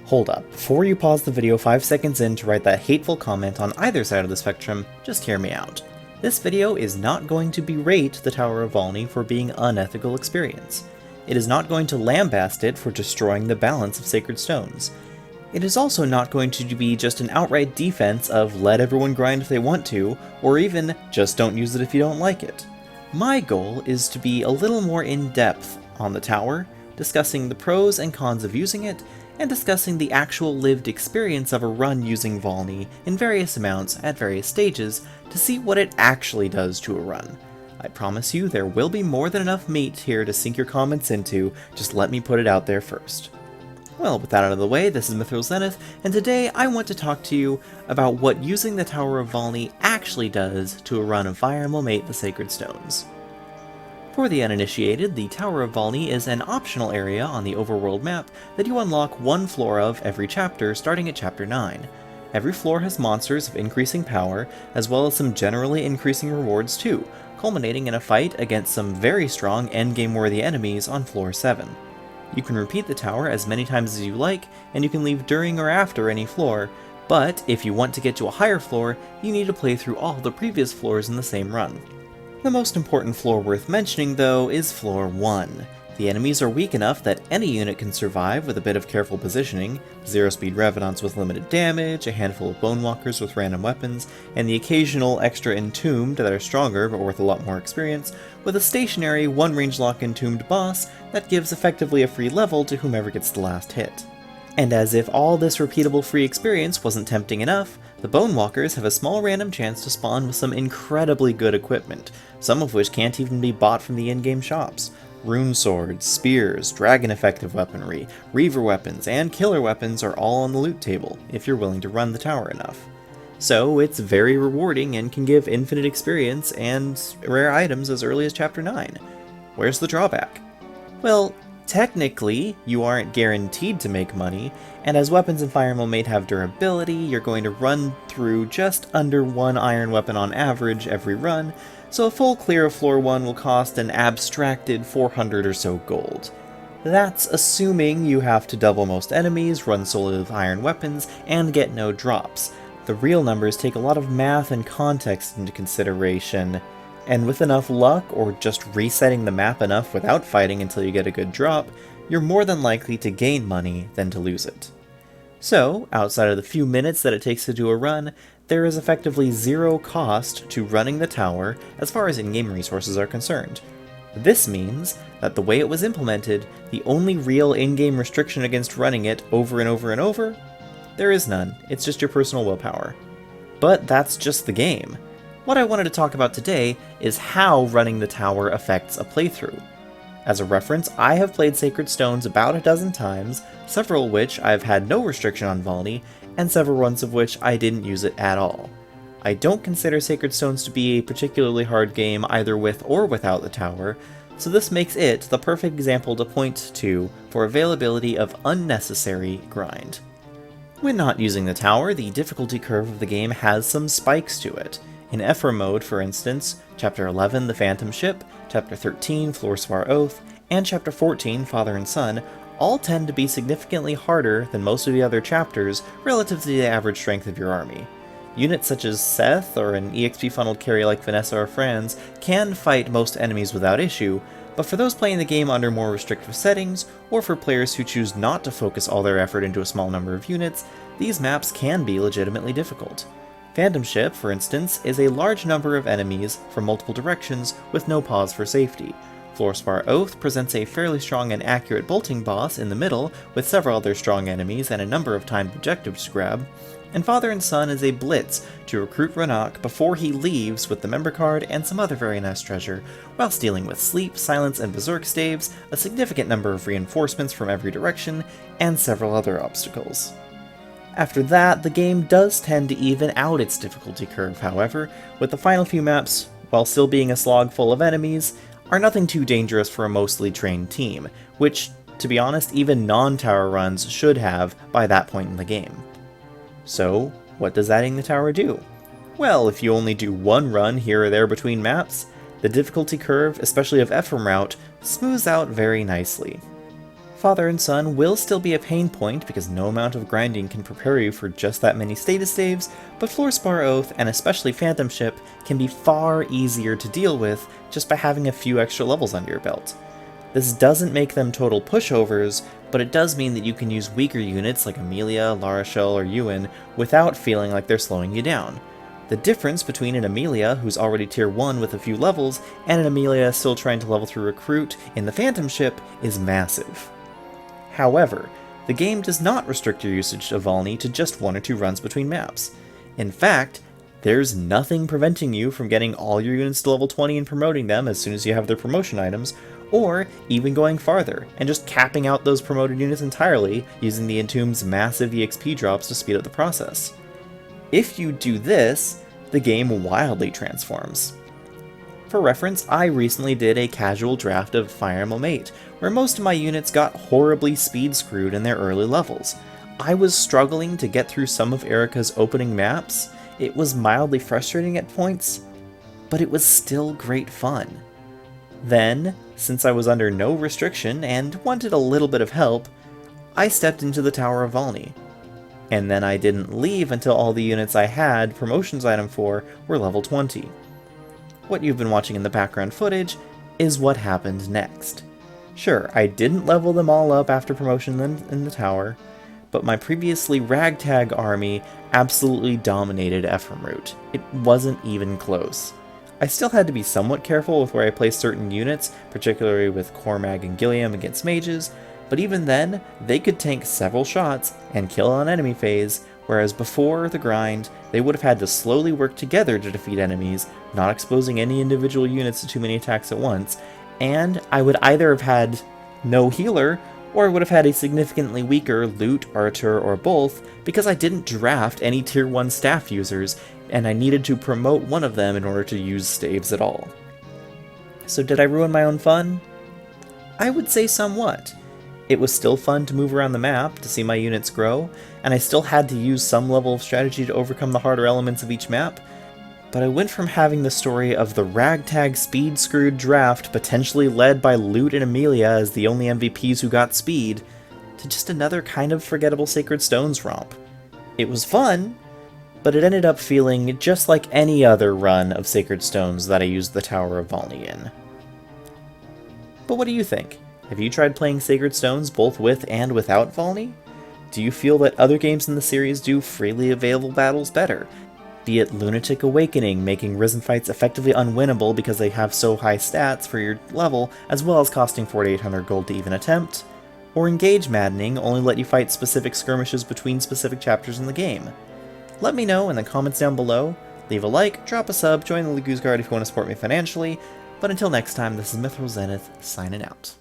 Hold up, before you pause the video 5 seconds in to write that hateful comment on either side of the spectrum, just hear me out. This video is not going to berate the Tower of Valni for being unethical experience. It is not going to lambaste it for destroying the balance of sacred stones. It is also not going to be just an outright defense of let everyone grind if they want to, or even just don't use it if you don't like it. My goal is to be a little more in-depth on the tower, discussing the pros and cons of using it, and discussing the actual lived experience of a run using Valni in various amounts at various stages to see what it actually does to a run. I promise you there will be more than enough meat here to sink your comments into, just let me put it out there first. Well, with that out of the way, this is Mithril Zenith, and today I want to talk to you about what using the Tower of Valni actually does to a run of Fire Emblem 8 The Sacred Stones. For the uninitiated, the Tower of Valni is an optional area on the overworld map that you unlock one floor of every chapter starting at Chapter 9. Every floor has monsters of increasing power, as well as some generally increasing rewards too, culminating in a fight against some very strong endgame-worthy enemies on Floor 7. You can repeat the tower as many times as you like, and you can leave during or after any floor, but if you want to get to a higher floor, you need to play through all the previous floors in the same run. The most important floor worth mentioning, though, is Floor 1. The enemies are weak enough that any unit can survive with a bit of careful positioning, 0-speed Revenants with limited damage, a handful of Bone Walkers with random weapons, and the occasional extra Entombed that are stronger but worth a lot more experience, with a stationary 1-range lock Entombed boss that gives effectively a free level to whomever gets the last hit. And as if all this repeatable free experience wasn't tempting enough, the Bone Walkers have a small random chance to spawn with some incredibly good equipment, some of which can't even be bought from the in-game shops. Rune swords, spears, dragon effective weaponry, reaver weapons, and killer weapons are all on the loot table, if you're willing to run the tower enough. So it's very rewarding and can give infinite experience and rare items as early as Chapter 9. Where's the drawback? Well, technically, you aren't guaranteed to make money, and as weapons in Fire Emblem 8 have durability, you're going to run through just under one iron weapon on average every run, so a full clear of Floor 1 will cost an abstracted 400 or so gold. That's assuming you have to double most enemies, run solely with iron weapons, and get no drops. The real numbers take a lot of math and context into consideration, and with enough luck, or just resetting the map enough without fighting until you get a good drop, you're more than likely to gain money than to lose it. So, outside of the few minutes that it takes to do a run, there is effectively zero cost to running the tower as far as in-game resources are concerned. This means that the way it was implemented, the only real in-game restriction against running it over and over and over, there is none. It's just your personal willpower. But that's just the game. What I wanted to talk about today is how running the tower affects a playthrough. As a reference, I have played Sacred Stones about a dozen times, several of which I've had no restriction on Valni, and several runs of which I didn't use it at all. I don't consider Sacred Stones to be a particularly hard game either with or without the tower, so this makes it the perfect example to point to for availability of unnecessary grind. When not using the tower, the difficulty curve of the game has some spikes to it. In FR mode, for instance, Chapter 11, The Phantom Ship, Chapter 13, Florswar Oath, and Chapter 14, Father and Son, all tend to be significantly harder than most of the other chapters relative to the average strength of your army. Units such as Seth or an EXP-funneled carry like Vanessa or Franz can fight most enemies without issue, but for those playing the game under more restrictive settings, or for players who choose not to focus all their effort into a small number of units, these maps can be legitimately difficult. Phantom Ship, for instance, is a large number of enemies from multiple directions with no pause for safety. Florswar Oath presents a fairly strong and accurate bolting boss in the middle, with several other strong enemies and a number of timed objectives to grab, and Father and Son is a blitz to recruit Ranak before he leaves with the member card and some other very nice treasure, whilst dealing with Sleep, Silence, and Berserk staves, a significant number of reinforcements from every direction, and several other obstacles. After that, the game does tend to even out its difficulty curve, however, with the final few maps, while still being a slog full of enemies, are nothing too dangerous for a mostly trained team, which, to be honest, even non-tower runs should have by that point in the game. So, what does adding the tower do? Well, if you only do one run here or there between maps, the difficulty curve, especially of Ephraim route, smooths out very nicely. Father and Son will still be a pain point because no amount of grinding can prepare you for just that many status saves, but Fluorspar Oath, and especially Phantom Ship, can be far easier to deal with just by having a few extra levels under your belt. This doesn't make them total pushovers, but it does mean that you can use weaker units like Amelia, Larashel, or Ewan without feeling like they're slowing you down. The difference between an Amelia, who's already tier 1 with a few levels, and an Amelia still trying to level through Recruit in the Phantom Ship is massive. However, the game does not restrict your usage of Valni to just 1 or 2 runs between maps. In fact, there's nothing preventing you from getting all your units to level 20 and promoting them as soon as you have their promotion items, or even going farther and just capping out those promoted units entirely using the Entomb's massive EXP drops to speed up the process. If you do this, the game wildly transforms. For reference, I recently did a casual draft of Fire Emblem 8, where most of my units got horribly speed screwed in their early levels. I was struggling to get through some of Erika's opening maps. It was mildly frustrating at points, but it was still great fun. Then, since I was under no restriction and wanted a little bit of help, I stepped into the Tower of Valni. And then I didn't leave until all the units I had promotions item for were level 20. What you've been watching in the background footage is what happened next. Sure, I didn't level them all up after promotion in the tower, but my previously ragtag army absolutely dominated Ephraimroot. It wasn't even close. I still had to be somewhat careful with where I placed certain units, particularly with Cormag and Gilliam against mages, but even then, they could tank several shots and kill on enemy phase, whereas before the grind, they would have had to slowly work together to defeat enemies, not exposing any individual units to too many attacks at once, and I would either have had no healer, or I would have had a significantly weaker Lute, Archer, or both, because I didn't draft any tier 1 staff users, and I needed to promote one of them in order to use staves at all. So did I ruin my own fun? I would say somewhat. It was still fun to move around the map, to see my units grow, and I still had to use some level of strategy to overcome the harder elements of each map, but I went from having the story of the ragtag speed-screwed draft potentially led by Lute and Amelia as the only MVPs who got speed, to just another kind of forgettable Sacred Stones romp. It was fun, but it ended up feeling just like any other run of Sacred Stones that I used the Tower of Valni in. But what do you think? Have you tried playing Sacred Stones both with and without Valni? Do you feel that other games in the series do freely available battles better? Be it Lunatic Awakening making Risen fights effectively unwinnable because they have so high stats for your level, as well as costing 4,800 gold to even attempt, or Engage Maddening only let you fight specific skirmishes between specific chapters in the game. Let me know in the comments down below, leave a like, drop a sub, join the Goose Guard if you want to support me financially, but until next time, this is Mithril Zenith, signing out.